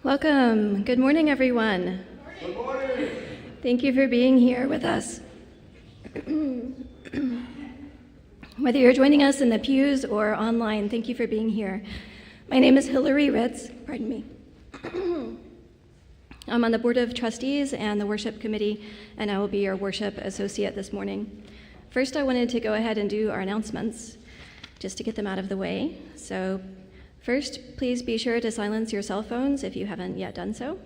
Welcome. Good morning, everyone. Good morning. Thank you for being here with us. Whether you're joining us in the pews or online, thank you for being here. My name is Hillary Ritz. Pardon me. I'm on the Board of Trustees and the Worship Committee, and I will be your worship associate this morning. First, I wanted to go ahead and do our announcements, just to get them out of the way. So, first, please be sure to silence your cell phones if you haven't yet done so.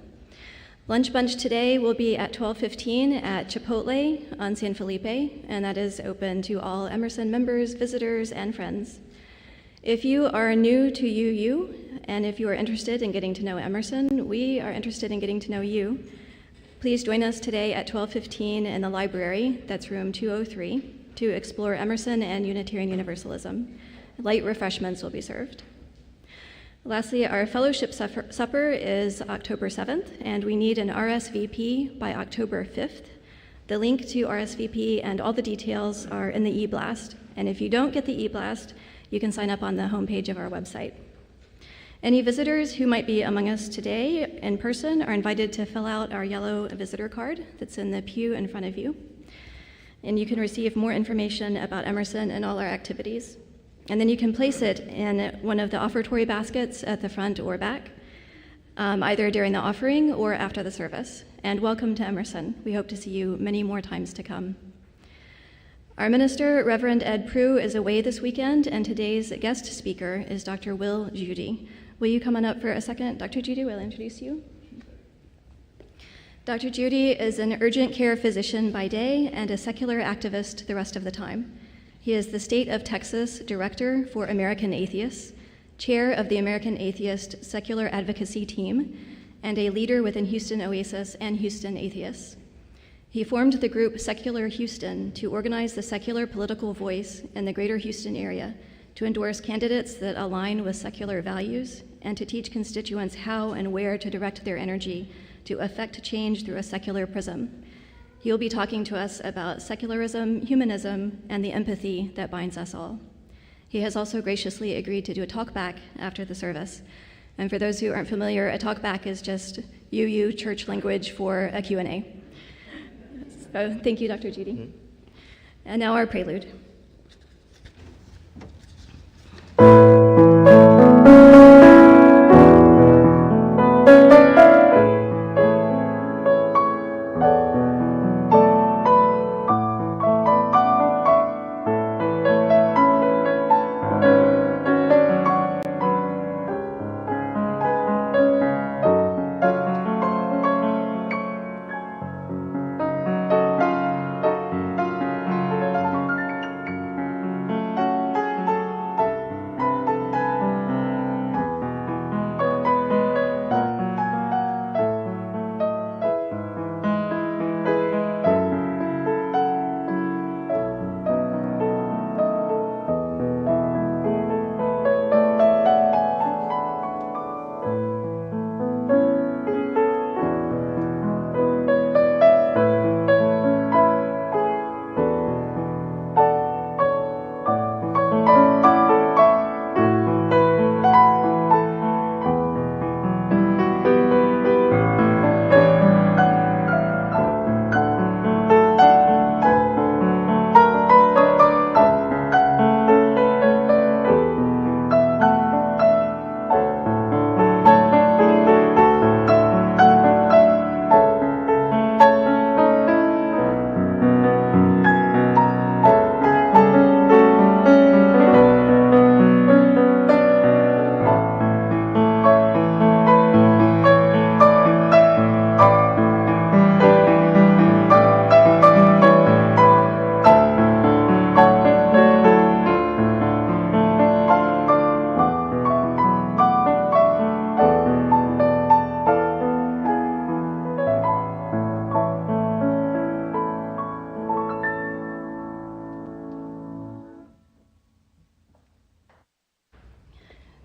Lunch bunch today will be at 12:15 at Chipotle on San Felipe, and that is open to all Emerson members, visitors, and friends. If you are new to UU, and if you are interested in getting to know Emerson, we are interested in getting to know you. Please join us today at 12:15 in the library, that's room 203, to explore Emerson and Unitarian Universalism. Light refreshments will be served. Lastly, our fellowship supper is October 7th, and we need an RSVP by October 5th. The link to RSVP and all the details are in the e-blast, and if you don't get the e-blast, you can sign up on the homepage of our website. Any visitors who might be among us today in person are invited to fill out our yellow visitor card that's in the pew in front of you, and you can receive more information about Emerson and all our activities. And then you can place it in one of the offertory baskets at the front or back, either during the offering or after the service. And welcome to Emerson. We hope to see you many more times to come. Our minister, Reverend Ed Prue, is away this weekend, and today's guest speaker is Dr. Wil Jeudy. Will you come on up for a second? Dr. Jeudy, will I introduce you? Dr. Jeudy is an urgent care physician by day and a secular activist the rest of the time. He is the State of Texas Director for American Atheists, Chair of the American Atheist Secular Advocacy Team, and a leader within Houston Oasis and Houston Atheists. He formed the group Secular Houston to organize the secular political voice in the greater Houston area, to endorse candidates that align with secular values, and to teach constituents how and where to direct their energy to affect change through a secular prism. He will be talking to us about secularism, humanism, and the empathy that binds us all. He has also graciously agreed to do a talkback after the service. And for those who aren't familiar, a talkback is just UU church language for a Q&A. So thank you, Dr. Jeudy. Mm-hmm. And now our prelude.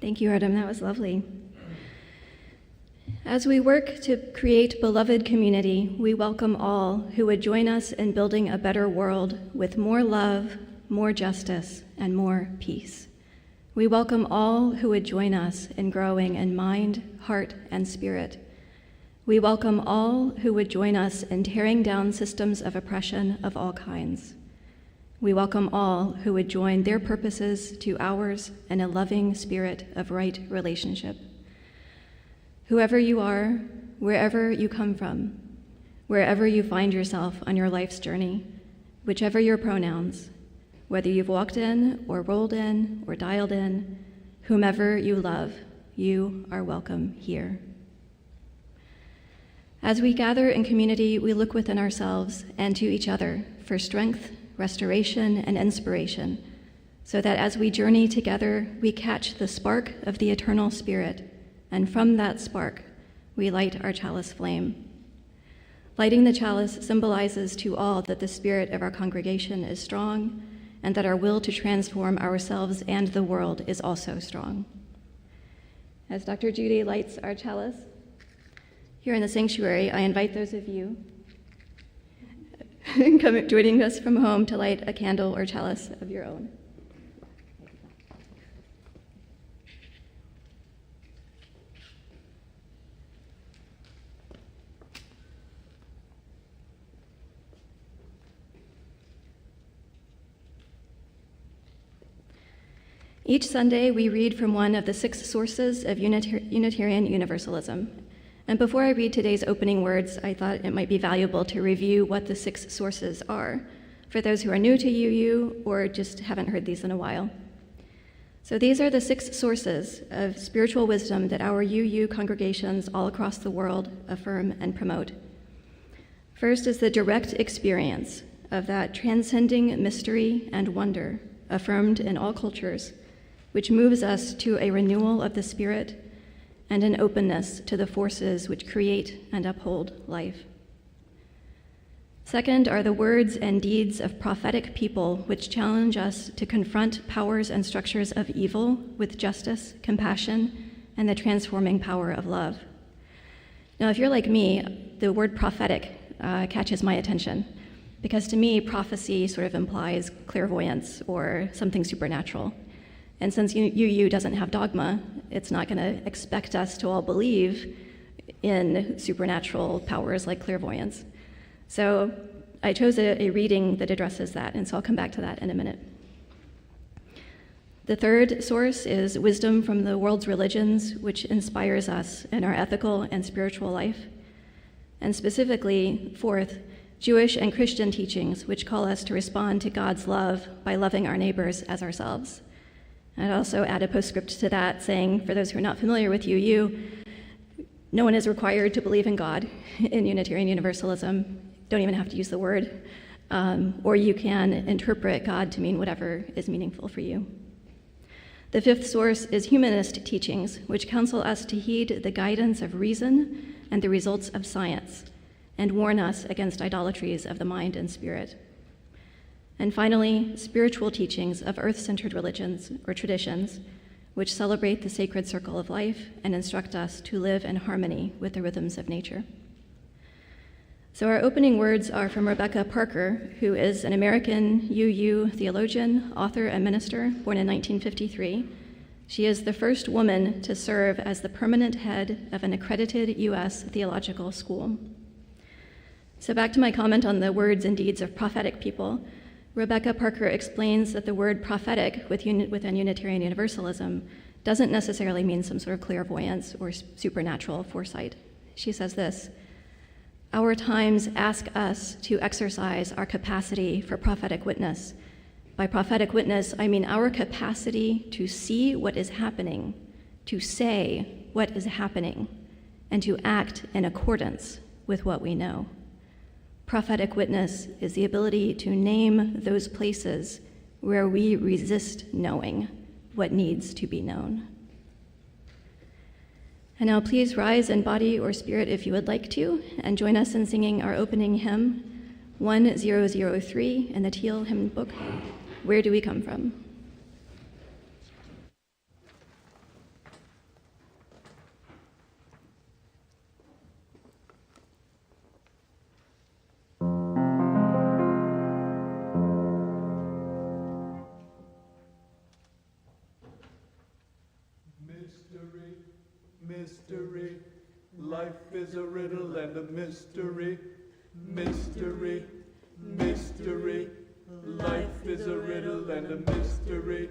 Thank you, Adam. That was lovely. As we work to create beloved community, we welcome all who would join us in building a better world with more love, more justice, and more peace. We welcome all who would join us in growing in mind, heart, and spirit. We welcome all who would join us in tearing down systems of oppression of all kinds. We welcome all who would join their purposes to ours in a loving spirit of right relationship. Whoever you are, wherever you come from, wherever you find yourself on your life's journey, whichever your pronouns, whether you've walked in or rolled in or dialed in, whomever you love, you are welcome here. As we gather in community, we look within ourselves and to each other for strength, restoration, and inspiration, so that as we journey together, we catch the spark of the eternal spirit, and from that spark, we light our chalice flame. Lighting the chalice symbolizes to all that the spirit of our congregation is strong, and that our will to transform ourselves and the world is also strong. As Dr. Jeudy lights our chalice, here in the sanctuary, I invite those of you joining us from home to light a candle or chalice of your own. Each Sunday, we read from one of the 6 sources of Unitarian Universalism. And before I read today's opening words, I thought it might be valuable to review what the 6 sources are, for those who are new to UU or just haven't heard these in a while. So these are the 6 sources of spiritual wisdom that our UU congregations all across the world affirm and promote. First is the direct experience of that transcending mystery and wonder affirmed in all cultures, which moves us to a renewal of the spirit and an openness to the forces which create and uphold life. Second are the words and deeds of prophetic people which challenge us to confront powers and structures of evil with justice, compassion, and the transforming power of love. Now, if you're like me, the word prophetic catches my attention, because to me, prophecy sort of implies clairvoyance or something supernatural. And since UU doesn't have dogma, it's not going to expect us to all believe in supernatural powers like clairvoyance. So I chose a reading that addresses that, and so I'll come back to that in a minute. The third source is wisdom from the world's religions, which inspires us in our ethical and spiritual life. And specifically, fourth, Jewish and Christian teachings, which call us to respond to God's love by loving our neighbors as ourselves. I'd also add a postscript to that saying, for those who are not familiar with UU, no one is required to believe in God in Unitarian Universalism. Don't even have to use the word. Or you can interpret God to mean whatever is meaningful for you. The fifth source is humanist teachings, which counsel us to heed the guidance of reason and the results of science, and warn us against idolatries of the mind and spirit. And finally, spiritual teachings of earth-centered religions or traditions, which celebrate the sacred circle of life and instruct us to live in harmony with the rhythms of nature. So our opening words are from Rebecca Parker, who is an American UU theologian, author, and minister, born in 1953. She is the first woman to serve as the permanent head of an accredited U.S. theological school. So back to my comment on the words and deeds of prophetic people. Rebecca Parker explains that the word prophetic within Unitarian Universalism doesn't necessarily mean some sort of clairvoyance or supernatural foresight. She says this: our times ask us to exercise our capacity for prophetic witness. By prophetic witness, I mean our capacity to see what is happening, to say what is happening, and to act in accordance with what we know. Prophetic witness is the ability to name those places where we resist knowing what needs to be known. And now please rise in body or spirit if you would like to, and join us in singing our opening hymn, 1003 in the Teal Hymn Book, Where Do We Come From? Mystery, mystery, life is a riddle and a mystery. Mystery, mystery, life is a riddle and a mystery.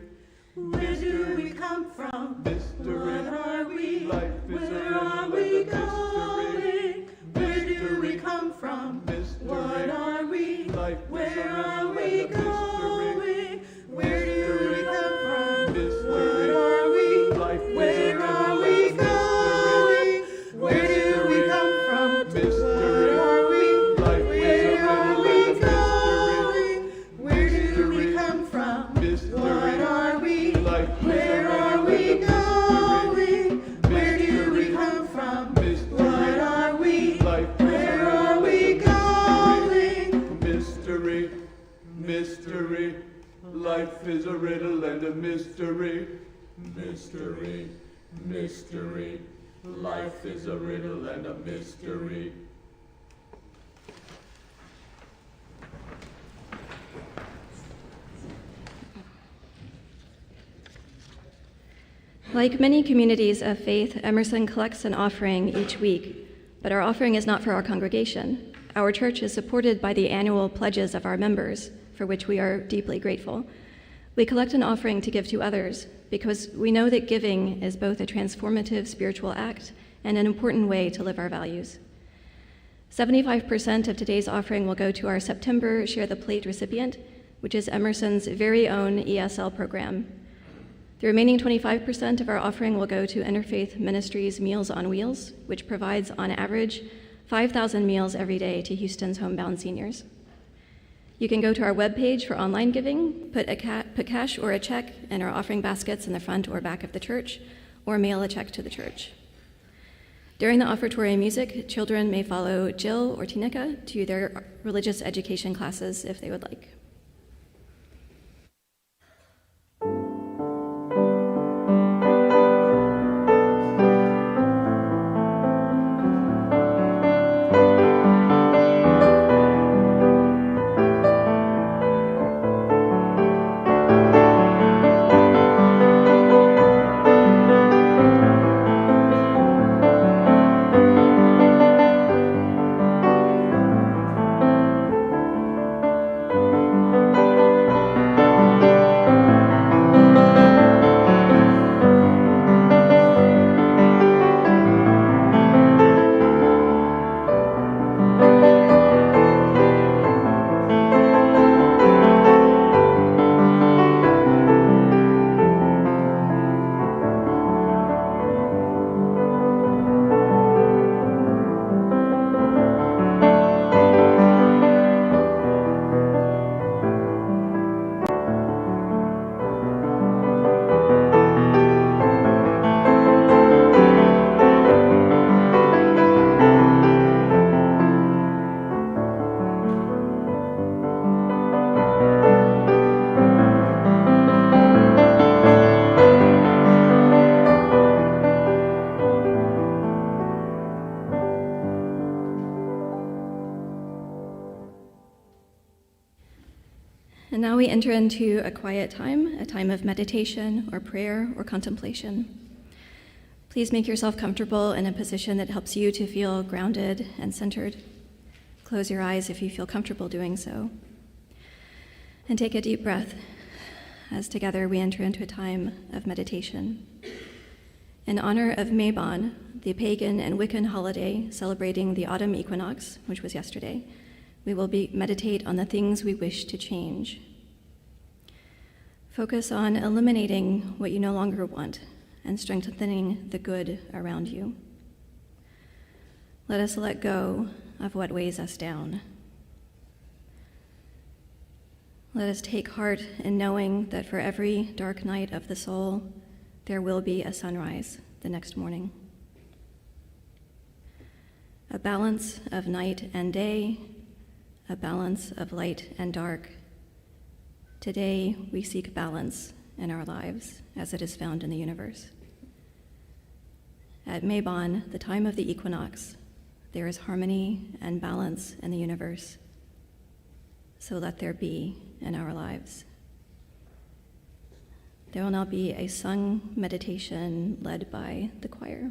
Where do we come from? Mystery, What are we? life is Where a are riddle we and a going? Where do we mystery. come from? Mystery, What are we? life is a Where are riddle we and a mystery. going? Where do we come from? Mystery, What are we? life is a Where riddle are and we a mystery. going? Where do we come from? Mystery, What are we? life is a Where are riddle we and a going? Where do we mystery. come from? Mystery, What are we? life is a Where are riddle we and a mystery. going? Where do we Mystery, come from? mystery, What are we? life is a Where are riddle we and a going? mystery. Mystery, life is a riddle and a mystery. Mystery, mystery, life is a riddle and a mystery. Like many communities of faith, Emerson collects an offering each week, but our offering is not for our congregation. Our church is supported by the annual pledges of our members, for which we are deeply grateful. We collect an offering to give to others because we know that giving is both a transformative spiritual act and an important way to live our values. 75% of today's offering will go to our September Share the Plate recipient, which is Emerson's very own ESL program. The remaining 25% of our offering will go to Interfaith Ministries Meals on Wheels, which provides, on average, 5,000 meals every day to Houston's homebound seniors. You can go to our webpage for online giving, put cash or a check in our offering baskets in the front or back of the church, or mail a check to the church. During the offertory music, children may follow Jill or Tinika to their religious education classes if they would like. And now we enter into a quiet time, a time of meditation or prayer or contemplation. Please make yourself comfortable in a position that helps you to feel grounded and centered. Close your eyes if you feel comfortable doing so. And take a deep breath as together we enter into a time of meditation. In honor of Mabon, the pagan and Wiccan holiday celebrating the autumn equinox, which was yesterday, we will meditate on the things we wish to change. Focus on eliminating what you no longer want and strengthening the good around you. Let us let go of what weighs us down. Let us take heart in knowing that for every dark night of the soul, there will be a sunrise the next morning. A balance of night and day, a balance of light and dark. Today, we seek balance in our lives as it is found in the universe. At Mabon, the time of the equinox, there is harmony and balance in the universe. So let there be in our lives. There will now be a sung meditation led by the choir.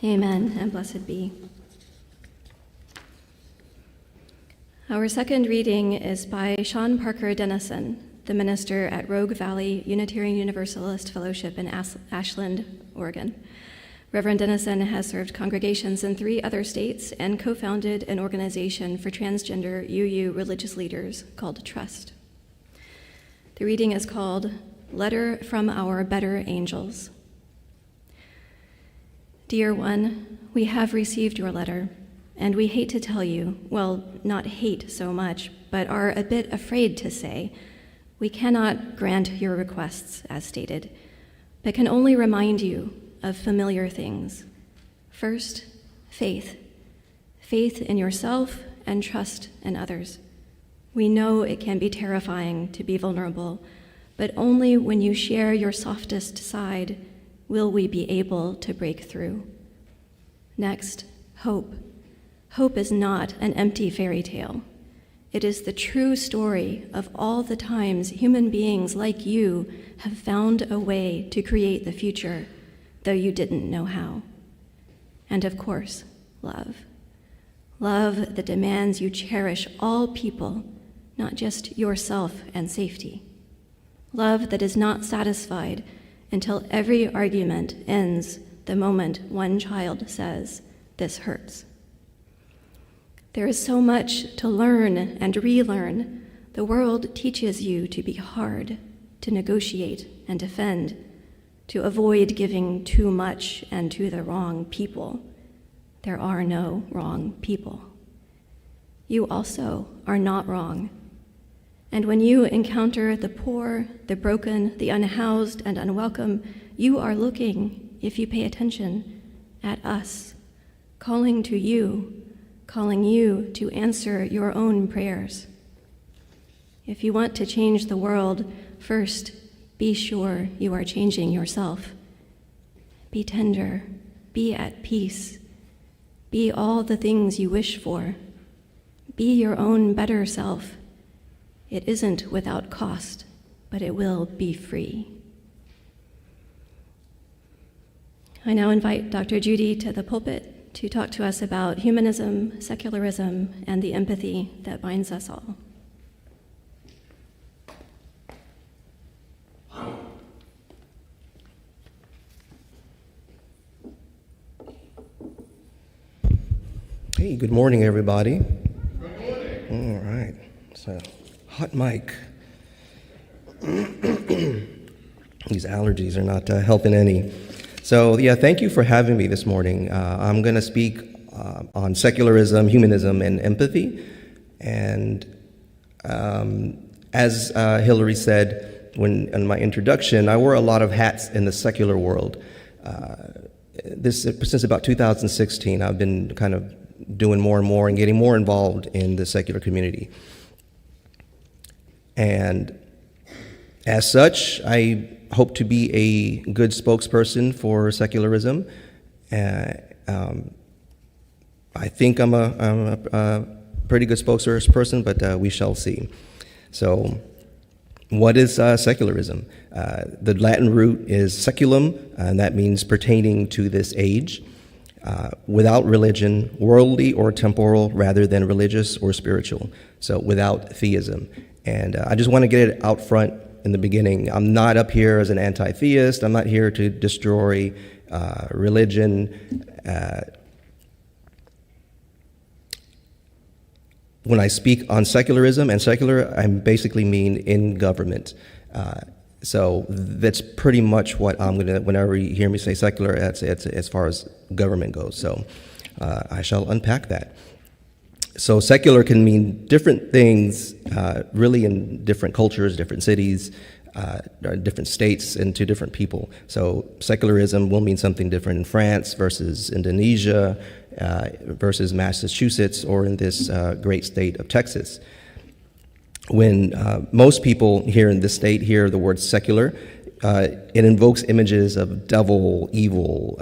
Amen, and blessed be. Our second reading is by Sean Parker Dennison, the minister at Rogue Valley Unitarian Universalist Fellowship in Ashland, Oregon. Reverend Dennison has served congregations in 3 other states and co-founded an organization for transgender UU religious leaders called Trust. The reading is called Letter from Our Better Angels. Dear one, we have received your letter, and we hate to tell you, well, not hate so much, but are a bit afraid to say, we cannot grant your requests as stated, but can only remind you of familiar things. First, faith. Faith in yourself and trust in others. We know it can be terrifying to be vulnerable, but only when you share your softest side will we be able to break through. Next, hope. Hope is not an empty fairy tale. It is the true story of all the times human beings like you have found a way to create the future, though you didn't know how. And of course, love. Love that demands you cherish all people, not just yourself and safety. Love that is not satisfied until every argument ends the moment one child says, "This hurts." There is so much to learn and relearn. The world teaches you to be hard, to negotiate and defend, to avoid giving too much and to the wrong people. There are no wrong people. You also are not wrong. And when you encounter the poor, the broken, the unhoused, and unwelcome, you are looking, if you pay attention, at us, calling you to answer your own prayers. If you want to change the world, first, be sure you are changing yourself. Be tender, be at peace, be all the things you wish for. Be your own better self. It isn't without cost, but it will be free. I now invite Dr. Jeudy to the pulpit to talk to us about humanism, secularism, and the empathy that binds us all. Hey, good morning, everybody. Good morning. All right. So, hot mic. These allergies are not helping any. So, yeah, thank you for having me this morning. I'm going to speak on secularism, humanism, and empathy. And as Hillary said in my introduction, I wear a lot of hats in the secular world. Since about 2016, I've been kind of doing more and more and getting more involved in the secular community. And as such, I hope to be a good spokesperson for secularism. I think I'm a pretty good spokesperson, but we shall see. So, what is secularism? The Latin root is seculum, and that means pertaining to this age. Without religion, worldly or temporal rather than religious or spiritual. So without theism. And I just want to get it out front in the beginning. I'm not up here as an anti-theist. I'm not here to destroy religion. When I speak on secularism and secular, I basically mean in government. So that's pretty much what I'm gonna, whenever you hear me say secular, it's as far as government goes. So I shall unpack that. So secular can mean different things, really in different cultures, different cities, different states, and to different people. So secularism will mean something different in France versus Indonesia, versus Massachusetts, or in this great state of Texas. When most people here in this state hear the word secular, it invokes images of devil, evil,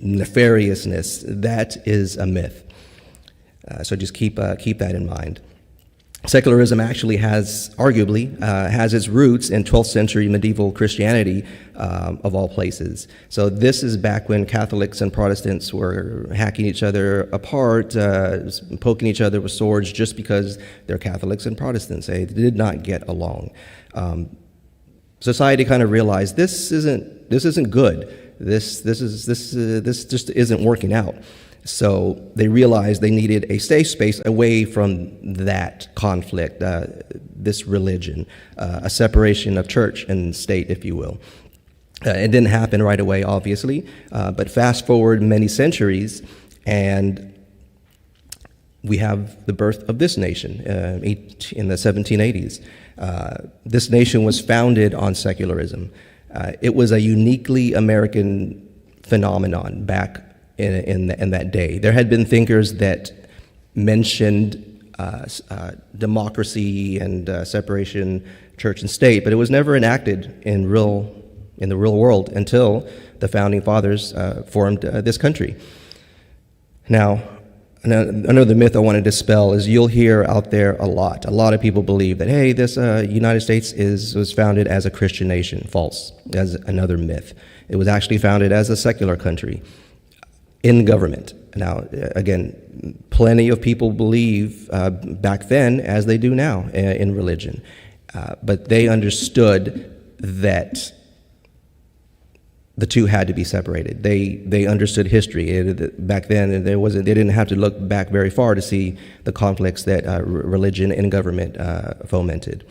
nefariousness. That is a myth. So just keep that in mind. Secularism actually arguably has its roots in 12th century medieval Christianity, of all places. So this is back when Catholics and Protestants were hacking each other apart, poking each other with swords just because they're Catholics and Protestants. They did not get along. Society kind of realized this isn't good. This just isn't working out. So they realized they needed a safe space away from that conflict, this religion, a separation of church and state, if you will. It didn't happen right away, obviously, but fast forward many centuries, and we have the birth of this nation in the 1780s. This nation was founded on secularism. It was a uniquely American phenomenon back in that day. There had been thinkers that mentioned democracy and separation, church and state, but it was never enacted in the real world until the founding fathers formed this country. Now, another myth I want to dispel is you'll hear out there a lot of people believe that, hey, this United States was founded as a Christian nation. False. That's another myth. It was actually founded as a secular country in government. Now, again, plenty of people believe back then, as they do now, in religion. But they understood that the two had to be separated. They understood history. Back then, they didn't have to look back very far to see the conflicts that religion and government fomented.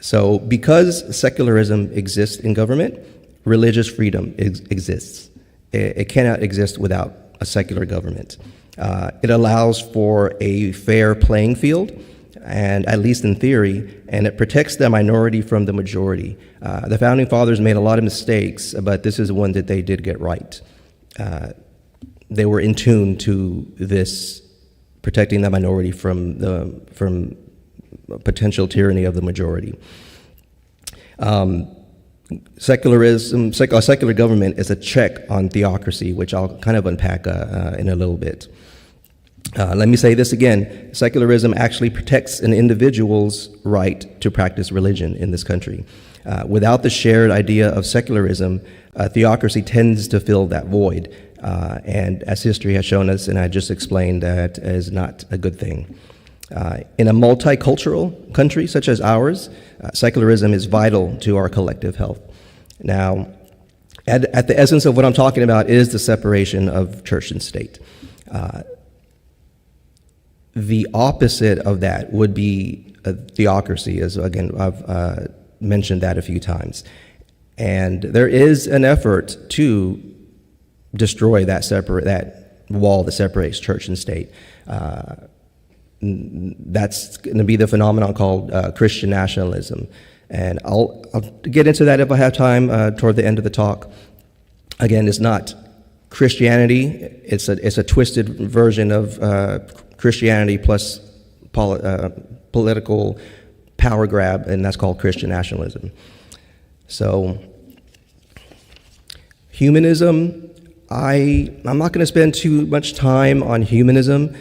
So because secularism exists in government, religious freedom exists. It cannot exist without a secular government. It allows for a fair playing field, and at least in theory, and it protects the minority from the majority. The Founding Fathers made a lot of mistakes, but this is one that they did get right. They were in tune to this, protecting the minority from potential tyranny of the majority. Secular government is a check on theocracy, which I'll kind of unpack in a little bit. Let me say this again. Secularism actually protects an individual's right to practice religion in this country. Without the shared idea of secularism, theocracy tends to fill that void. And as history has shown us, and I just explained, that is not a good thing. In a multicultural country such as ours, secularism is vital to our collective health. Now, at the essence of what I'm talking about is the separation of church and state. The opposite of that would be a theocracy, as again, I've mentioned that a few times. And there is an effort to destroy that wall that separates church and state. That's going to be the phenomenon called Christian nationalism. And I'll get into that if I have time toward the end of the talk. Again, it's not Christianity. It's a twisted version of Christianity plus political power grab, and that's called Christian nationalism. So, humanism, I'm not going to spend too much time on humanism.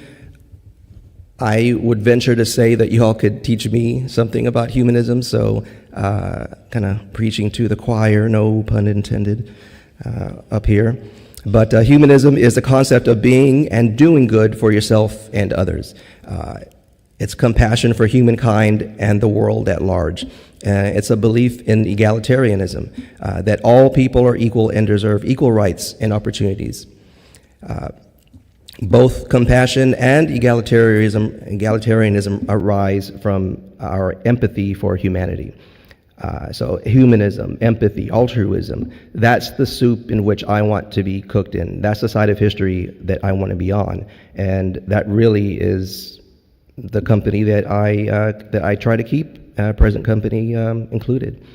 I would venture to say that you all could teach me something about humanism, so kind of preaching to the choir, no pun intended, up here. But humanism is the concept of being and doing good for yourself and others. It's compassion for humankind and the world at large. It's a belief in egalitarianism, that all people are equal and deserve equal rights and opportunities. Both compassion and egalitarianism arise from our empathy for humanity. So humanism, empathy, altruism, that's the soup in which I want to be cooked in. That's the side of history that I want to be on. And that really is the company that I try to keep, present company included.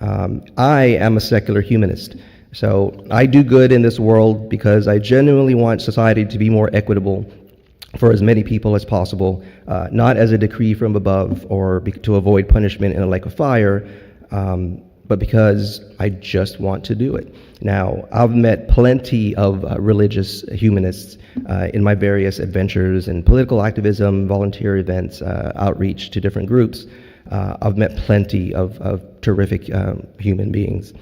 I am a secular humanist. So I do good in this world because I genuinely want society to be more equitable for as many people as possible, not as a decree from above or to avoid punishment in a lake of fire, but because I just want to do it. Now, I've met plenty of religious humanists in my various adventures in political activism, volunteer events, outreach to different groups. I've met plenty of terrific human beings.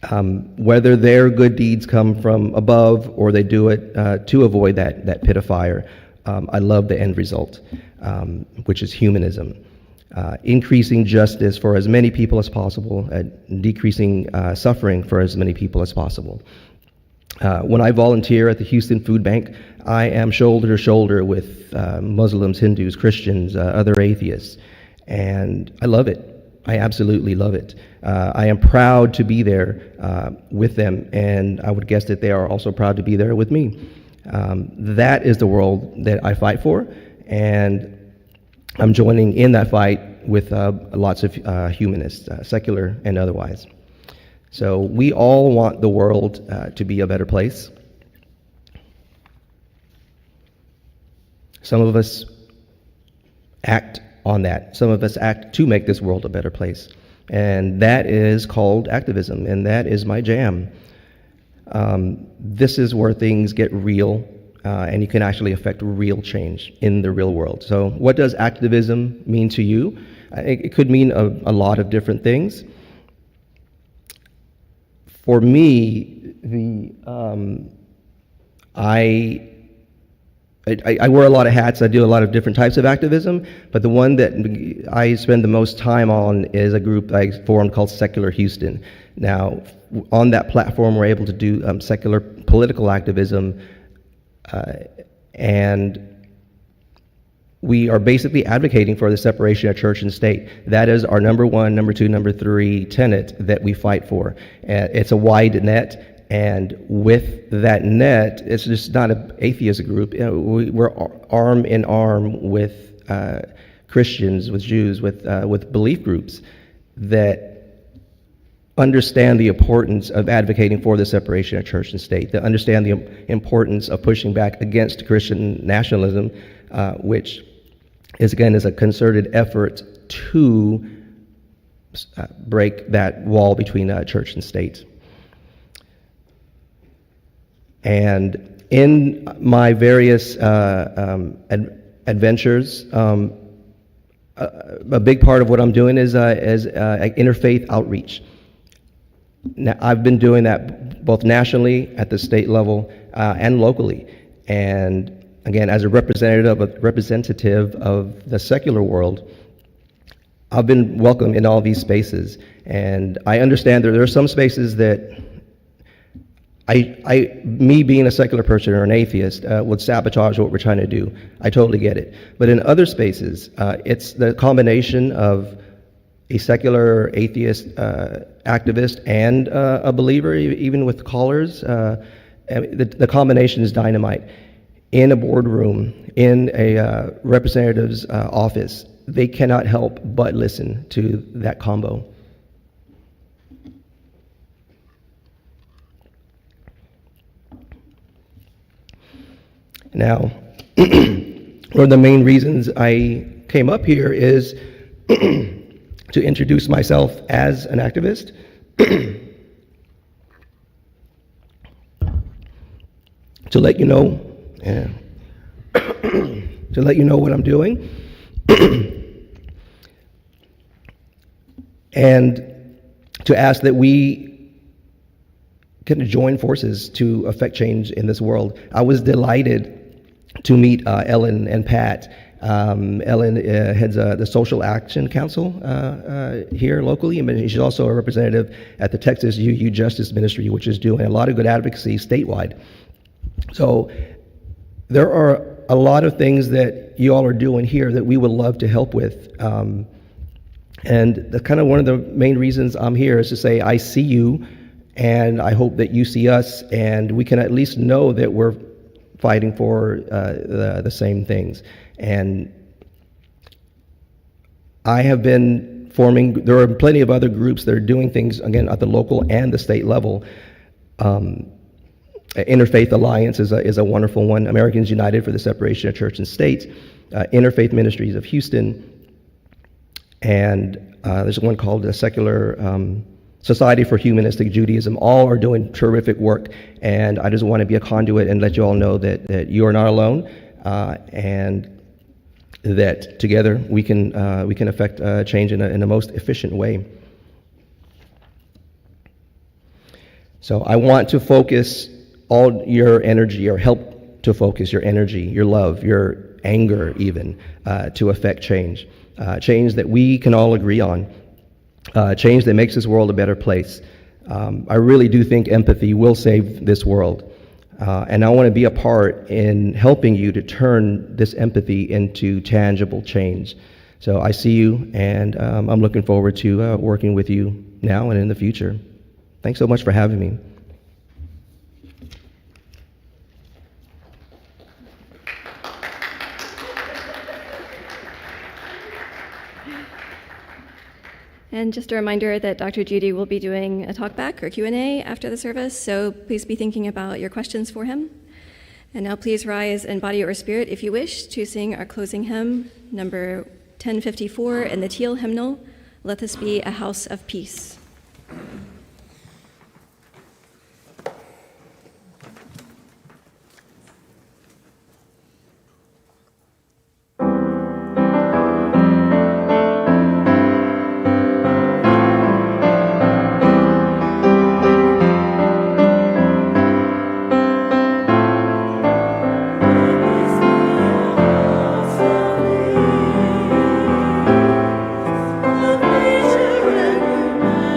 Whether their good deeds come from above or they do it to avoid that pit of fire, I love the end result, which is humanism. Increasing justice for as many people as possible, decreasing suffering for as many people as possible. When I volunteer at the Houston Food Bank, I am shoulder to shoulder with Muslims, Hindus, Christians, other atheists, and I love it. I absolutely love it. I am proud to be there with them, and I would guess that they are also proud to be there with me. That is the world that I fight for, and I'm joining in that fight with lots of humanists, secular and otherwise. So we all want the world to be a better place. Some of us act on that. Some of us act to make this world a better place. And that is called activism, and that is my jam. This is where things get real, and you can actually affect real change in the real world. So what does activism mean to you? It could mean a lot of different things. For me, I wear a lot of hats. I do a lot of different types of activism, but the one that I spend the most time on is a group I formed called Secular Houston. Now, on that platform, we're able to do secular political activism, and we are basically advocating for the separation of church and state. That is our number one, number two, number three tenet that we fight for. It's a wide net. And with that net, it's just not an atheist group. We're arm in arm with Christians, with Jews, with belief groups that understand the importance of advocating for the separation of church and state, that understand the importance of pushing back against Christian nationalism, which is a concerted effort to break that wall between church and state. And In my various adventures, a big part of what I'm doing is interfaith outreach. Now, I've been doing that both nationally, at the state level, and locally. And again, as a representative of the secular world, I've been welcome in all these spaces. And I understand that there are some spaces that me being a secular person or an atheist would sabotage what we're trying to do. I totally get it. But in other spaces, it's the combination of a secular atheist activist and a believer, even with callers. The combination is dynamite. In a boardroom, in a representative's office, they cannot help but listen to that combo. Now, one of the main reasons I came up here is to introduce myself as an activist, to let you know, to let you know what I'm doing, and to ask that we can join forces to affect change in this world. I was delighted to meet Ellen and Pat. Ellen heads the Social Action Council here locally, and she's also a representative at the Texas UU Justice Ministry, which is doing a lot of good advocacy statewide. So there are a lot of things that you all are doing here that we would love to help with. And the kind of one of the main reasons I'm here is to say I see you, and I hope that you see us, and we can at least know that we're fighting for the same things. And I have been forming, there are plenty of other groups that are doing things, again, at the local and the state level. Interfaith Alliance is a wonderful one. Americans United for the Separation of Church and State, Interfaith Ministries of Houston, and there's one called the Secular Society for Humanistic Judaism. All are doing terrific work, and I just want to be a conduit and let you all know that you are not alone, and that together we can affect change in the most efficient way. So I want to focus all your energy, or help to focus your energy, your love, your anger even, to affect change. Change that we can all agree on. Change that makes this world a better place. I really do think empathy will save this world. And I want to be a part in helping you to turn this empathy into tangible change. So I see you, and I'm looking forward to working with you now and in the future. Thanks so much for having me. And just a reminder that Dr. Jeudy will be doing a talkback or Q&A after the service, so please be thinking about your questions for him. And now please rise in body or spirit if you wish to sing our closing hymn, number 1054 in the Teal hymnal, Let This Be a House of Peace. Nature and humanity.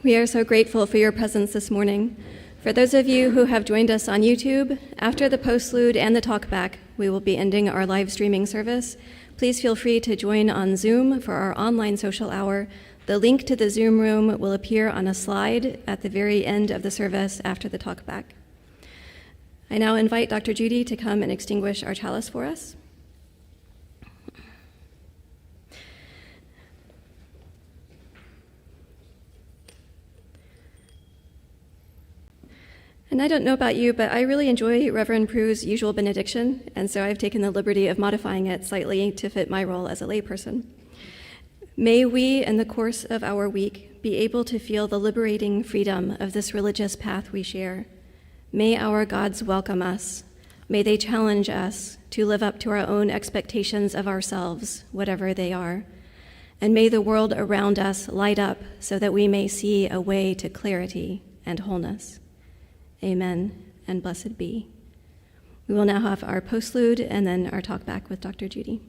We are so grateful for your presence this morning. For those of you who have joined us on YouTube, after the postlude and the talkback, we will be ending our live streaming service. Please feel free to join on Zoom for our online social hour. The link to the Zoom room will appear on a slide at the very end of the service after the talkback. I now invite Dr. Jeudy to come and extinguish our chalice for us. And I don't know about you, but I really enjoy Reverend Prue's usual benediction, and so I've taken the liberty of modifying it slightly to fit my role as a layperson. May we, in the course of our week, be able to feel the liberating freedom of this religious path we share. May our gods welcome us. May they challenge us to live up to our own expectations of ourselves, whatever they are. And may the world around us light up so that we may see a way to clarity and wholeness. Amen, and blessed be. We will now have our postlude and then our talk back with Dr. Jeudy.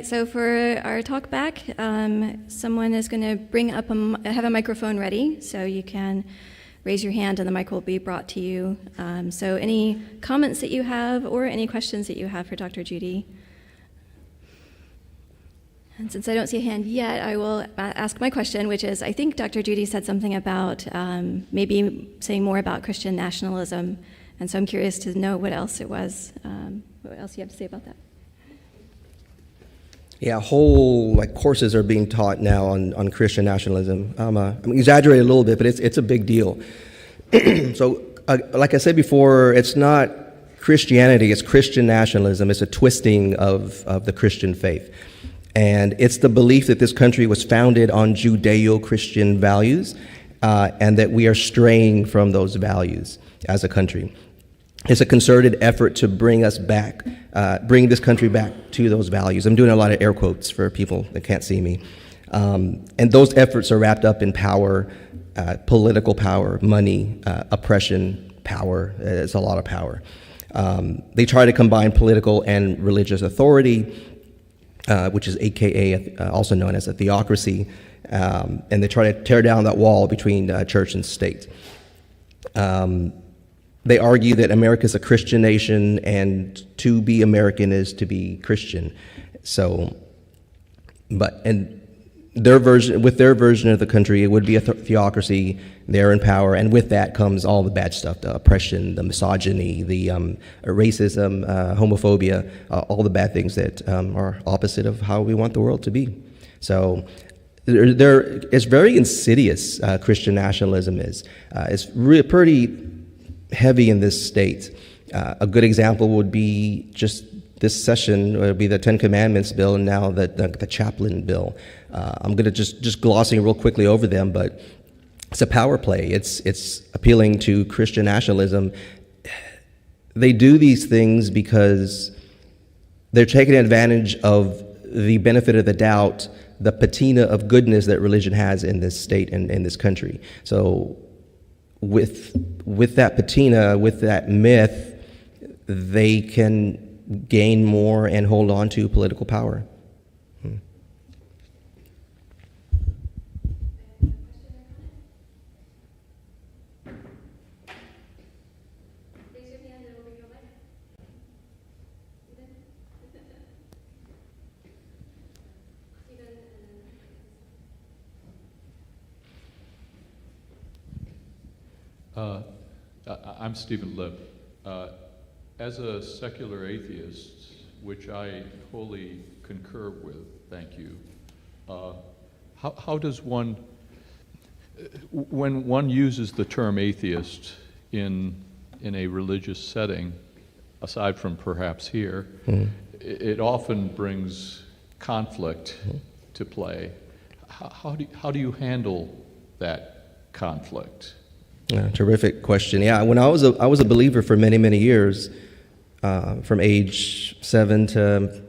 So for our talk back, someone is going to have a microphone ready, so you can raise your hand and the mic will be brought to you. So any comments that you have or any questions that you have for Dr. Jeudy? And since I don't see a hand yet, I will ask my question, which is, I think Dr. Jeudy said something about maybe saying more about Christian nationalism, and so I'm curious to know what else it was, what else you have to say about that. Yeah, whole courses are being taught now on Christian nationalism. I'm exaggerating a little bit, but it's a big deal. So, like I said before, it's not Christianity, it's Christian nationalism. It's a twisting of the Christian faith. And it's the belief that this country was founded on Judeo-Christian values, and that we are straying from those values as a country. It's a concerted effort to bring this country back to those values. I'm doing a lot of air quotes for people that can't see me. And those efforts are wrapped up in power, political power, money, oppression, power. It's a lot of power. They try to combine political and religious authority, which is AKA, also known as a theocracy, and they try to tear down that wall between church and state. They argue that America is a Christian nation, and to be American is to be Christian. So, their version of the country, it would be a theocracy. They're in power, and with that comes all the bad stuff: the oppression, the misogyny, the racism, homophobia, all the bad things that are opposite of how we want the world to be. So, it's very insidious. Christian nationalism is. It's really pretty heavy in this state. A good example would be just this session, would be the Ten Commandments bill, and now the chaplain bill. I'm going to just glossing real quickly over them, but it's a power play. It's appealing to Christian nationalism. They do these things because they're taking advantage of the benefit of the doubt, the patina of goodness that religion has in this state and in this country. So with that patina, with that myth, they can gain more and hold on to political power. I'm Stephen Lip. As a secular atheist, which I wholly concur with, thank you, how does one, when one uses the term atheist in a religious setting, aside from perhaps here, it often brings conflict to play. How do you handle that conflict? Terrific question. Yeah, when I was a believer for many years, from age 7 to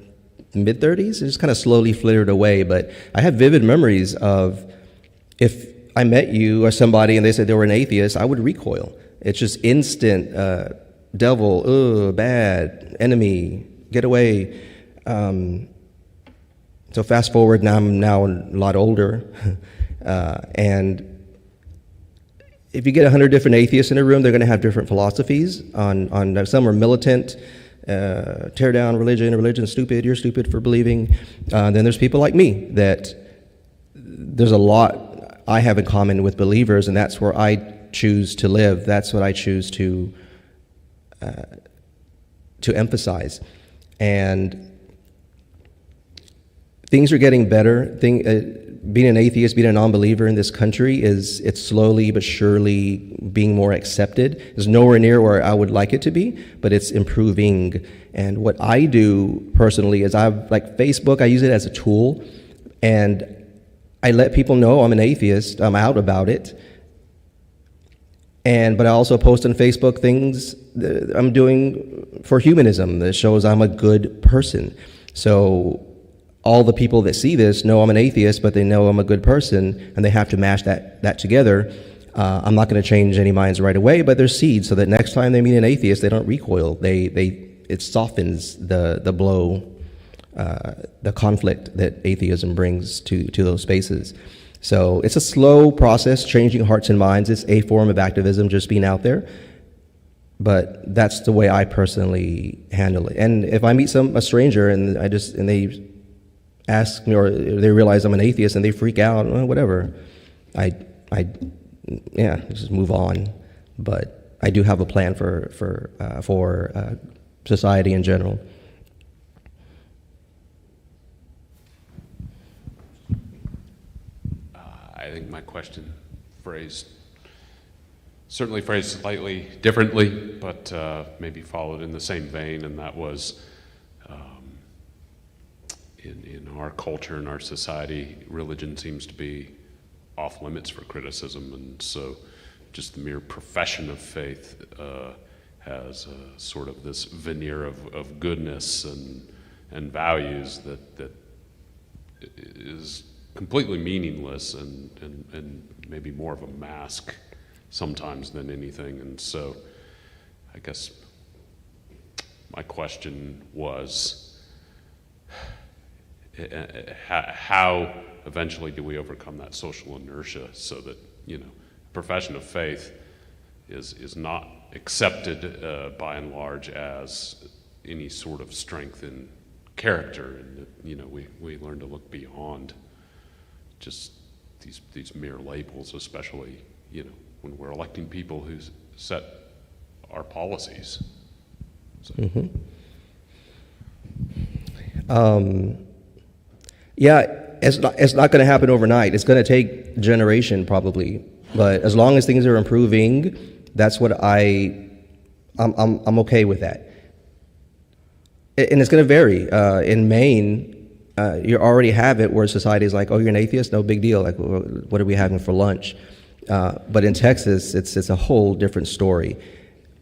mid-30s, it just kind of slowly flittered away. But I have vivid memories of if I met you or somebody and they said they were an atheist, I would recoil. It's just instant devil, bad, enemy, get away. So fast forward, now I'm a lot older, and if you get 100 different atheists in a room, they're going to have different philosophies. On some are militant, tear down religion's stupid, you're stupid for believing. Then there's people like me that there's a lot I have in common with believers, and that's where I choose to live. That's what I choose to emphasize. And things are getting better. Being an atheist, being a non-believer in this country it's slowly but surely being more accepted. It's nowhere near where I would like it to be, but it's improving. And what I do personally is Facebook, I use it as a tool, and I let people know I'm an atheist, I'm out about it. But I also post on Facebook things that I'm doing for humanism that shows I'm a good person. So all the people that see this know I'm an atheist, but they know I'm a good person, and they have to mash that together. I'm not going to change any minds right away, but there's seeds so that next time they meet an atheist, they don't recoil. It softens the blow, the conflict that atheism brings to those spaces. So it's a slow process, changing hearts and minds. It's a form of activism, just being out there. But that's the way I personally handle it. And if I meet a stranger and they ask me, or they realize I'm an atheist and they freak out, well, whatever, I just move on. But I do have a plan for society in general. I think my question certainly phrased slightly differently, but maybe followed in the same vein, and that was in our culture, in our society, religion seems to be off limits for criticism, and so just the mere profession of faith has sort of this veneer of goodness and values that is completely meaningless and maybe more of a mask sometimes than anything. And so I guess my question was, how eventually do we overcome that social inertia so that, profession of faith is not accepted by and large as any sort of strength in character, and that, we learn to look beyond just these mere labels, especially, when we're electing people who set our policies. So. Yeah, it's not going to happen overnight. It's going to take a generation probably. But as long as things are improving, that's what I'm okay with that. And it's going to vary. In Maine, you already have it where society is like, oh, you're an atheist? No big deal. Like, what are we having for lunch? But in Texas, it's a whole different story.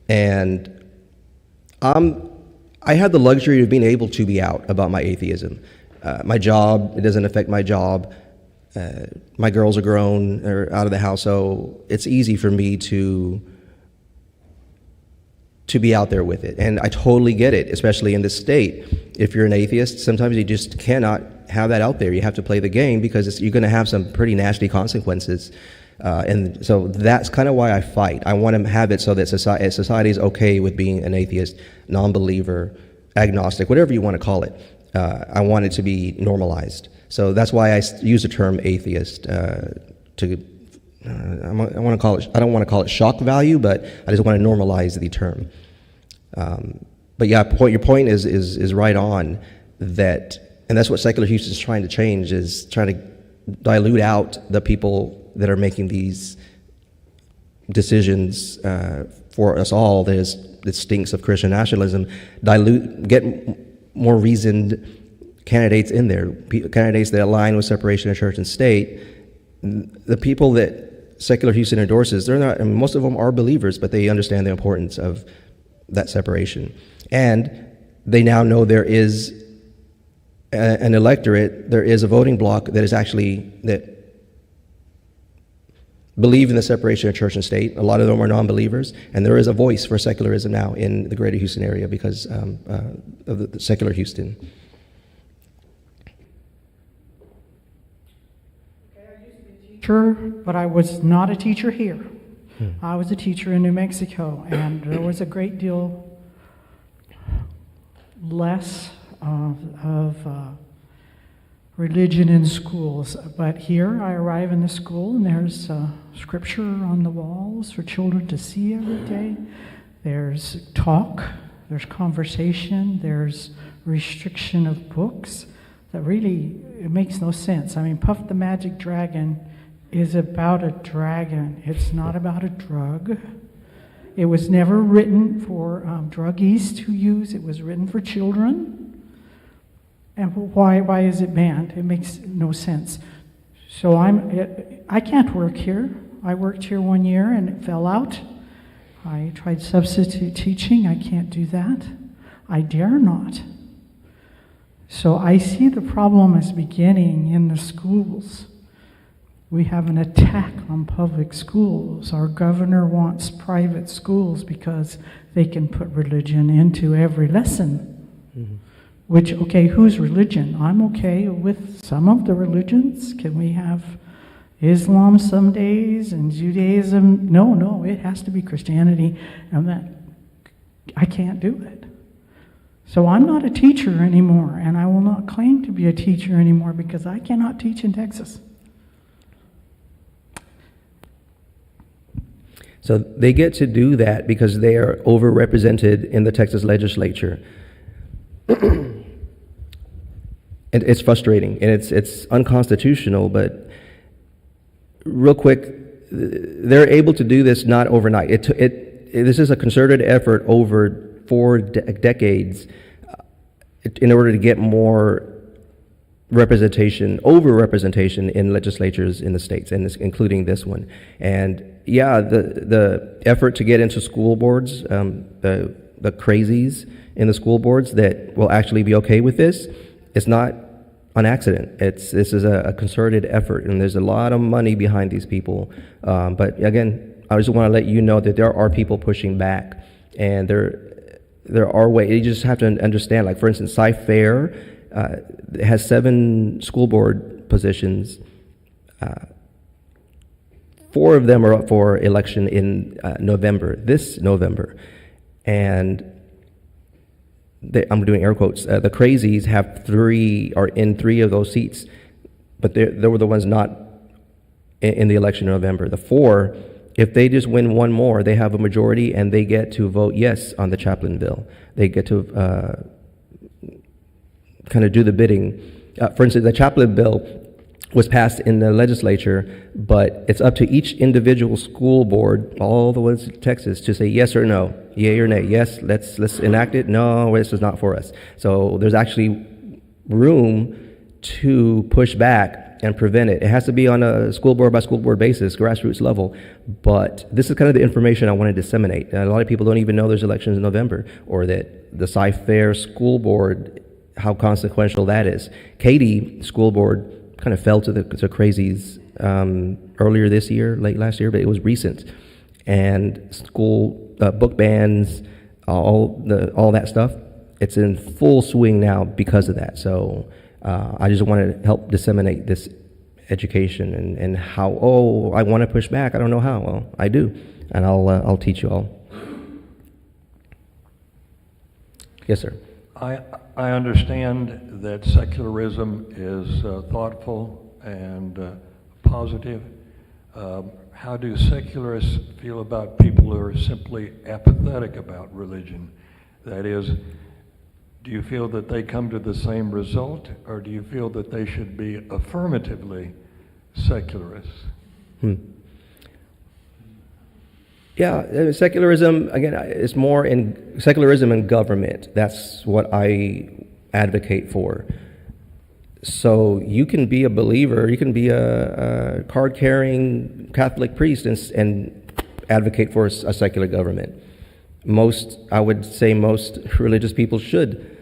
And I had the luxury of being able to be out about my atheism. My job, it doesn't affect my job. My girls are grown or out of the house, so it's easy for me to be out there with it. And I totally get it, especially in this state. If you're an atheist, sometimes you just cannot have that out there. You have to play the game because you're going to have some pretty nasty consequences. And so that's kind of why I fight. I want to have it so that society is okay with being an atheist, non-believer, agnostic, whatever you want to call it. I want it to be normalized. So that's why I use the term atheist. I don't want to call it shock value, but I just want to normalize the term. But yeah, your point is right on. And that's what Secular Houston is trying to change, is trying to dilute out the people that are making these decisions for us all. That stinks of Christian nationalism. Get more reasoned candidates in there, candidates that align with separation of church and state. The people that Secular Houston endorses, they're not, most of them are believers, but they understand the importance of that separation. And they now know there is an electorate, there is a voting bloc that believe in the separation of church and state. A lot of them are non-believers, and there is a voice for secularism now in the greater Houston area because of the Secular Houston. I used to be a teacher, but I was not a teacher here. I was a teacher in New Mexico, and there was a great deal less of religion in schools. But here I arrive in the school and there's scripture on the walls for children to see every day. There's talk, there's conversation, there's restriction of books that really, it makes no sense. I mean, Puff the Magic Dragon is about a dragon. It's not about a drug. It was never written for druggies to use. It was written for children. And why is it banned? It makes no sense. So I can't work here. I worked here 1 year and it fell out. I tried substitute teaching. I can't do that. I dare not. So I see the problem as beginning in the schools. We have an attack on public schools. Our governor wants private schools because they can put religion into every lesson. Mm-hmm. Which, okay, whose religion? I'm okay with some of the religions. Can we have, Islam some days and Judaism. No, it has to be Christianity, and that I can't do it. So I'm not a teacher anymore, and I will not claim to be a teacher anymore because I cannot teach in Texas. So they get to do that because they are overrepresented in the Texas legislature. It's frustrating, and it's unconstitutional, but real quick, they're able to do this not overnight. This is a concerted effort over 4 decades in order to get more over-representation in legislatures in the states, and including this one. And yeah, the effort to get into school boards, the crazies in the school boards that will actually be okay with this, it's not on accident. This is a concerted effort, and there's a lot of money behind these people. But again, I just want to let you know that there are people pushing back, and there are ways. You just have to understand. Like for instance, Cy-Fair has 7 school board positions. 4 of them are up for election in this November, and I'm doing air quotes. The crazies are in 3 of those seats, but they were the ones not in the election in November. The 4, if they just win 1 more, they have a majority and they get to vote yes on the chaplain bill. They get to kind of do the bidding. For instance, the chaplain bill was passed in the legislature, but it's up to each individual school board, all the ones in Texas, to say yes or no, yay or nay. Yes, let's enact it. No, this is not for us. So there's actually room to push back and prevent it. It has to be on a school board by school board basis, grassroots level. But this is kind of the information I want to disseminate. And a lot of people don't even know there's elections in November, or that the Cy-Fair school board, how consequential that is. Katy school board kind of fell to the crazies earlier this year, late last year, but it was recent. And school book bans, all that stuff, it's in full swing now because of that. So I just want to help disseminate this education and how. I want to push back. I don't know how. Well, I do, and I'll teach you all. Yes, sir. I understand that secularism is thoughtful and positive. How do secularists feel about people who are simply apathetic about religion? That is, do you feel that they come to the same result, or do you feel that they should be affirmatively secularists? Yeah, secularism, again, is more in secularism and government. That's what I advocate for. So you can be a believer, you can be a card-carrying Catholic priest and advocate for a secular government. I would say most religious people should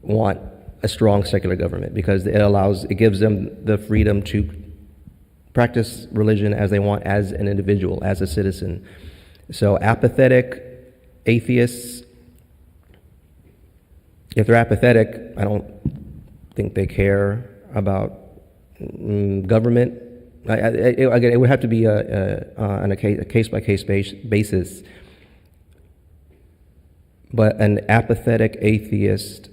want a strong secular government because it gives them the freedom to practice religion as they want, as an individual, as a citizen. So apathetic atheists, if they're apathetic, I don't think they care about government. Again, it would have to be on a case-by-case basis. But an apathetic atheist,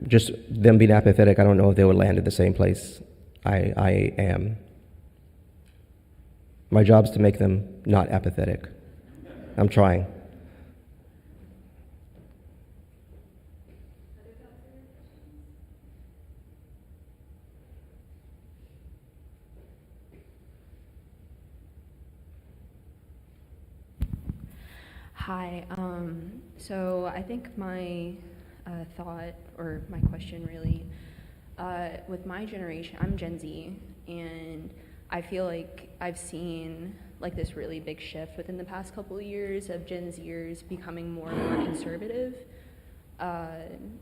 just them being apathetic, I don't know if they would land at the same place I am. My job is to make them not apathetic. I'm trying. Hi. So I think my thought, or my question really, with my generation, I'm Gen Z, and I feel like I've seen like this really big shift within the past couple of years of Gen Zers becoming more and more conservative, in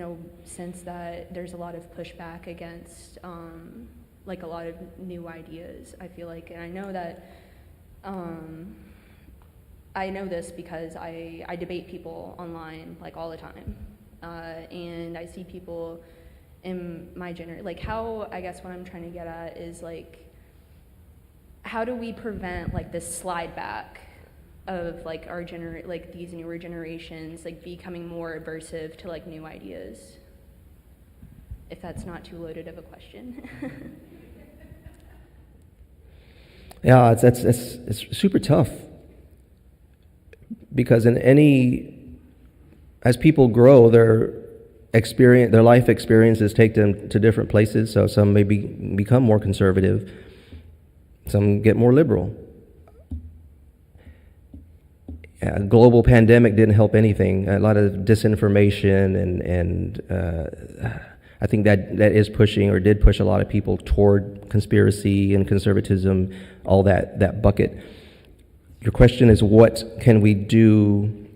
a sense that there's a lot of pushback against like a lot of new ideas, I feel like. And I know that I know this because I debate people online like all the time, and I see people in my like how, I guess what I'm trying to get at is like, how do we prevent like this slide back of like our like these newer generations like becoming more aversive to like new ideas? If that's not too loaded of a question. Yeah, it's super tough, because as people grow, their life experiences take them to different places. So some may become more conservative, some get more liberal. Yeah, global pandemic didn't help anything. A lot of disinformation and I think that is pushing, or did push, a lot of people toward conspiracy and conservatism, all that bucket. Your question is, what can we do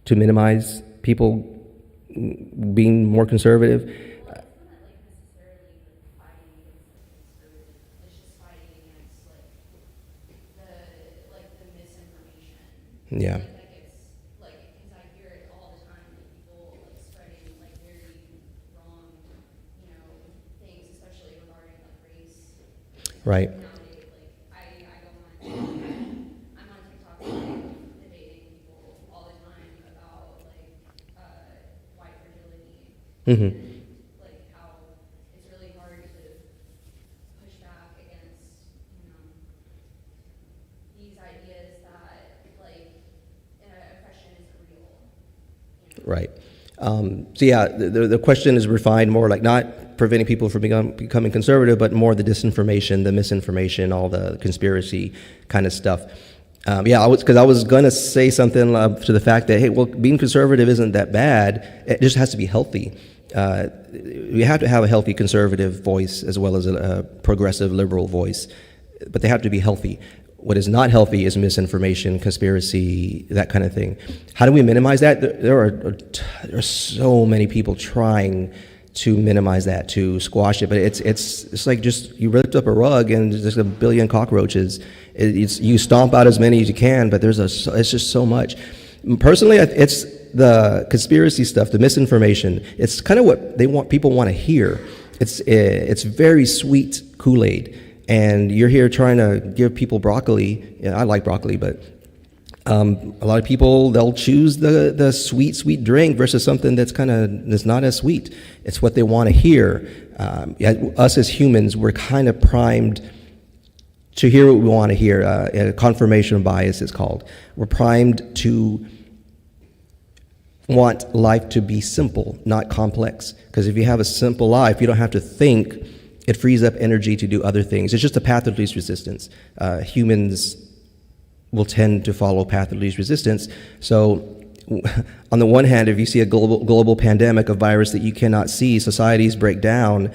to minimize people being more conservative? Yeah. Right. I'm on TikTok debating people all the time about white fragility. Mm-hmm. Like how it's really hard to push back against, these ideas that like oppression isn't real. Right. So yeah, the question is refined more like not preventing people from becoming conservative, but more the disinformation, the misinformation, all the conspiracy kind of stuff. Because I was going to say something to the fact that, hey, well, being conservative isn't that bad. It just has to be healthy. We have to have a healthy conservative voice as well as a progressive liberal voice, but they have to be healthy. What is not healthy is misinformation, conspiracy, that kind of thing. How do we minimize that? There are so many people trying to minimize that, to squash it, but it's like just you lift up a rug and there's just a billion cockroaches. You stomp out as many as you can, but it's just so much. Personally, it's the conspiracy stuff, the misinformation. It's kind of what people want to hear. It's very sweet Kool-Aid, and you're here trying to give people broccoli. Yeah, I like broccoli, but a lot of people, they'll choose the sweet drink versus something that's not as sweet. It's what they want to hear. Us as humans, we're kind of primed to hear what we want to hear. Confirmation bias is called. We're primed to want life to be simple, not complex. Because if you have a simple life, you don't have to think. It frees up energy to do other things. It's just a path of least resistance. Humans will tend to follow path of least resistance. So on the one hand, if you see a global pandemic, a virus that you cannot see, societies break down,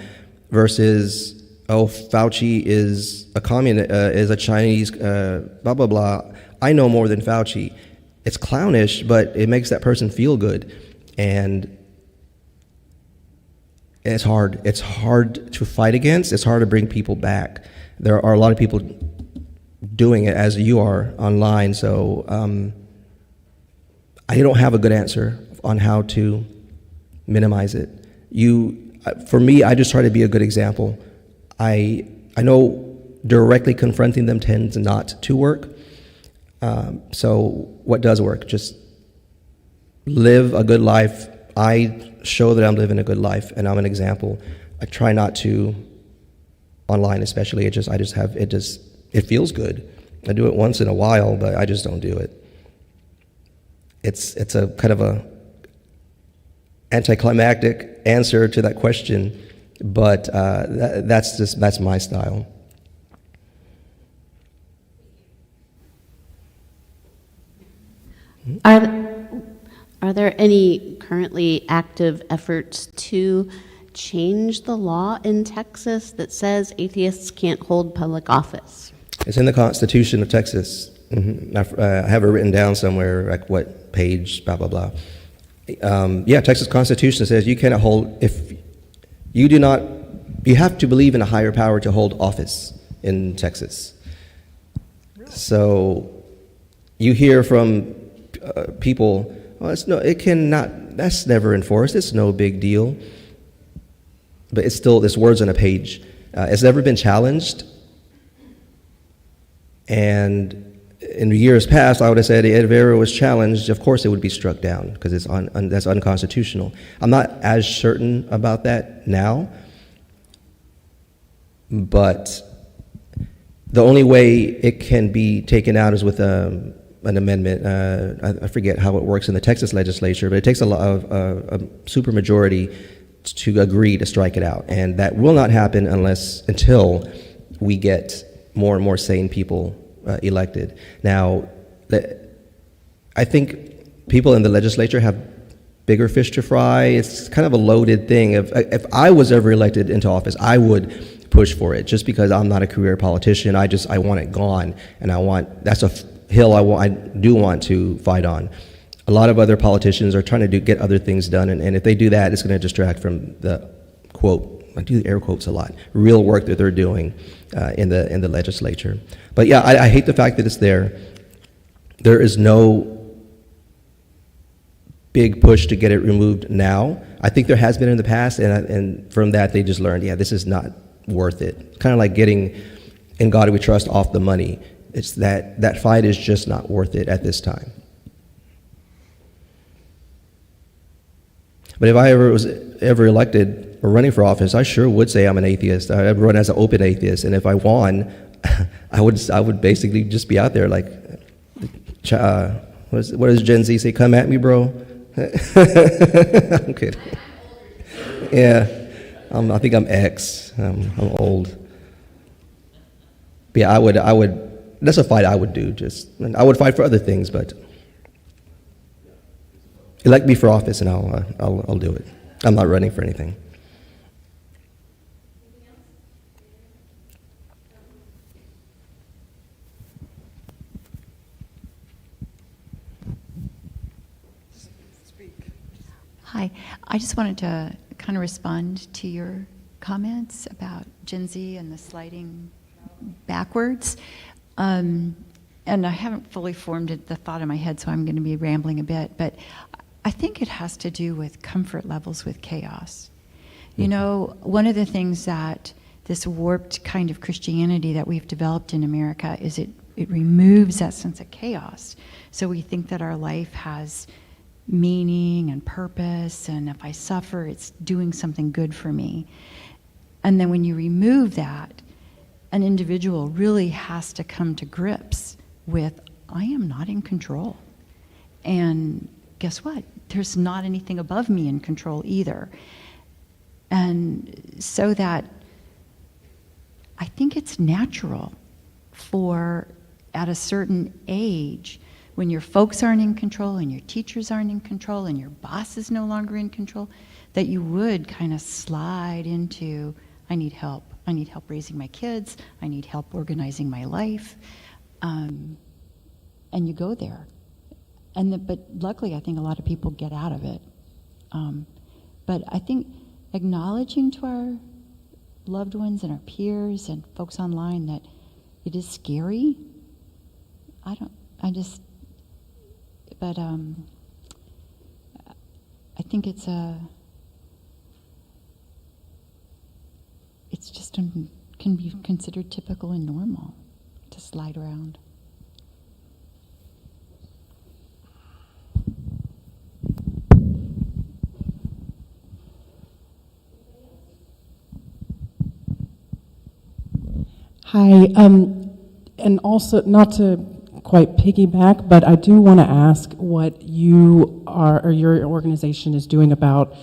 versus, oh, Fauci is a communist, is a Chinese, blah, blah, blah. I know more than Fauci. It's clownish, but it makes that person feel good. And it's hard. It's hard to fight against. It's hard to bring people back. There are a lot of people doing it as you are online, so I don't have a good answer on how to minimize it. For me, I just try to be a good example. I know directly confronting them tends not to work. So what does work? Just live a good life. I show that I'm living a good life, and I'm an example. I try not to, online especially. It feels good. I do it once in a while, but I just don't do it. It's a kind of a anticlimactic answer to that question, but that's my style. Are there any currently active efforts to change the law in Texas that says atheists can't hold public office? It's in the Constitution of Texas. Mm-hmm. I have it written down somewhere, like what page, blah, blah, blah. Texas Constitution says you cannot hold, if you do not, you have to believe in a higher power to hold office in Texas. Really? So you hear from people, Well, it cannot, that's never enforced. It's no big deal. But it's still, this words on a page. It's never been challenged. And in years past, I would have said if it ever was challenged, of course it would be struck down because that's unconstitutional. I'm not as certain about that now, but the only way it can be taken out is with an amendment. I forget how it works in the Texas legislature, but it takes a supermajority to agree to strike it out, and that will not happen until we get more and more sane people elected. Now, I think people in the legislature have bigger fish to fry. It's kind of a loaded thing. If I was ever elected into office, I would push for it, just because I'm not a career politician. I want it gone, and that's a hill I do want to fight on. A lot of other politicians are trying to get other things done, and if they do that, it's going to distract from the, quote, I do air quotes a lot, real work that they're doing in the legislature. But yeah, I hate the fact that it's there. There is no big push to get it removed now. I think there has been in the past, and from that they just learned, yeah, this is not worth it. Kind of like getting In God We Trust off the money. It's that fight is just not worth it at this time. But if I was ever elected or running for office, I sure would say I'm an atheist. I'd run as an open atheist, and if I won, I would basically just be out there like, what does Gen Z say? Come at me, bro. I'm kidding. Yeah, I think I'm X. I'm old. But yeah, I would. That's a fight I would do. I would fight for other things, but elect me for office, and I'll do it. I'm not running for anything. Hi, I just wanted to kind of respond to your comments about Gen Z and the sliding backwards. And I haven't fully formed the thought in my head, so I'm going to be rambling a bit, but I think it has to do with comfort levels with chaos. You know, one of the things that this warped kind of Christianity that we've developed in America is it removes that sense of chaos. So we think that our life has meaning and purpose, and if I suffer, it's doing something good for me. And then when you remove that, an individual really has to come to grips with, I am not in control. And guess what? There's not anything above me in control either. And so that I think it's natural for, at a certain age, when your folks aren't in control and your teachers aren't in control and your boss is no longer in control, that you would kind of slide into, I need help. I need help raising my kids. I need help organizing my life. And you go there. But luckily, I think a lot of people get out of it. But I think acknowledging to our loved ones and our peers and folks online that it is scary, but I think it's just can be considered typical and normal to slide around. Hi, and also not to quite piggyback, but I do want to ask what you are, or your organization is doing about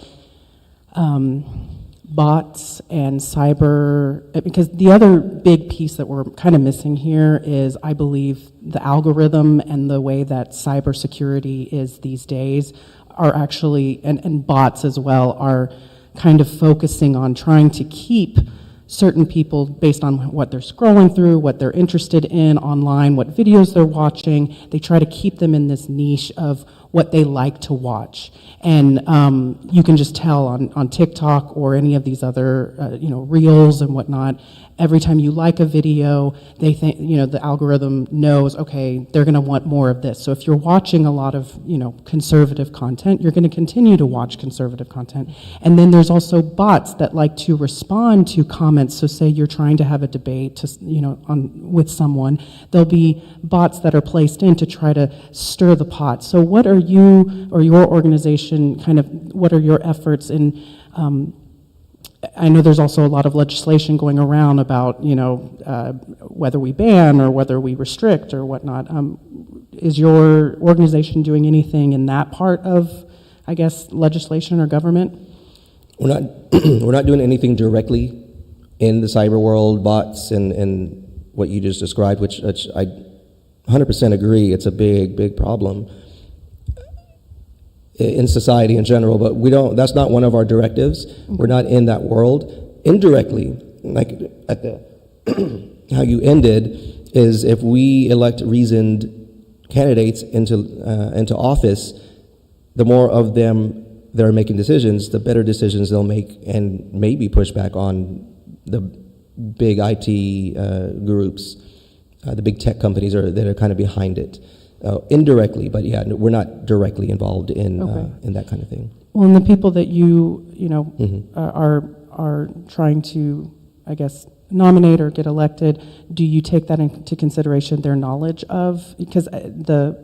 bots and cyber, because the other big piece that we're kind of missing here is, I believe, the algorithm and the way that cybersecurity is these days are actually, and bots as well, are kind of focusing on trying to keep certain people based on what they're scrolling through, what they're interested in online, what videos they're watching. They try to keep them in this niche of what they like to watch. And you can just tell on TikTok or any of these other, reels and whatnot, every time you like a video, they think, the algorithm knows, okay, they're going to want more of this. So if you're watching a lot of, conservative content, you're going to continue to watch conservative content. And then there's also bots that like to respond to comments. So say you're trying to have a debate with someone, there'll be bots that are placed in to try to stir the pot. So what are you or your organization what are your efforts in, I know there's also a lot of legislation going around about, whether we ban or whether we restrict or whatnot. Is your organization doing anything in that part of, I guess, legislation or government? We're not doing anything directly in the cyber world, bots and what you just described, which I 100% agree. It's a big problem in society in general, but that's not one of our directives. We're not in that world. Indirectly, like at the how you ended, is if we elect reasoned candidates into office, the more of them that are making decisions, the better decisions they'll make, and maybe push back on the big IT groups, the big tech companies that are kind of behind it. Indirectly, but yeah, we're not directly involved in that kind of thing. Well, and the people that you Mm-hmm. are trying to, I guess, nominate or get elected, do you take that into consideration, their knowledge of, because the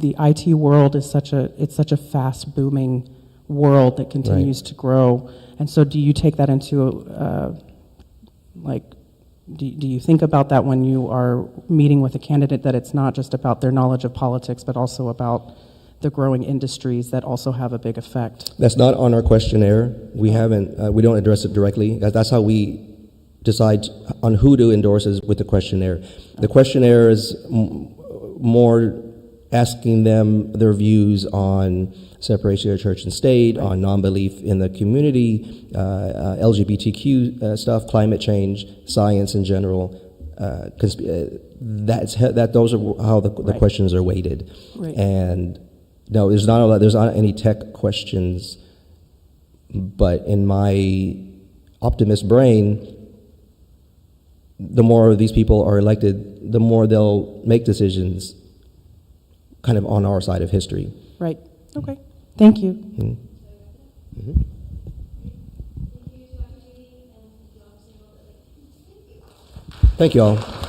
IT world is such a fast booming world that continues to grow, and so do you take that into do you think about that when you are meeting with a candidate, that it's not just about their knowledge of politics, but also about the growing industries that also have a big effect? That's not on our questionnaire. We we don't address it directly. That's how we decide on who to endorse is with the questionnaire. The questionnaire is more asking them their views on separation of church and state, on non-belief in the community, LGBTQ stuff, climate change, science in general. Those are how the questions are weighted. Right. And no, there's not any tech questions, but in my optimist brain, the more these people are elected, the more they'll make decisions kind of on our side of history. Right. Okay. Thank you. Mm-hmm. Mm-hmm. Thank you all.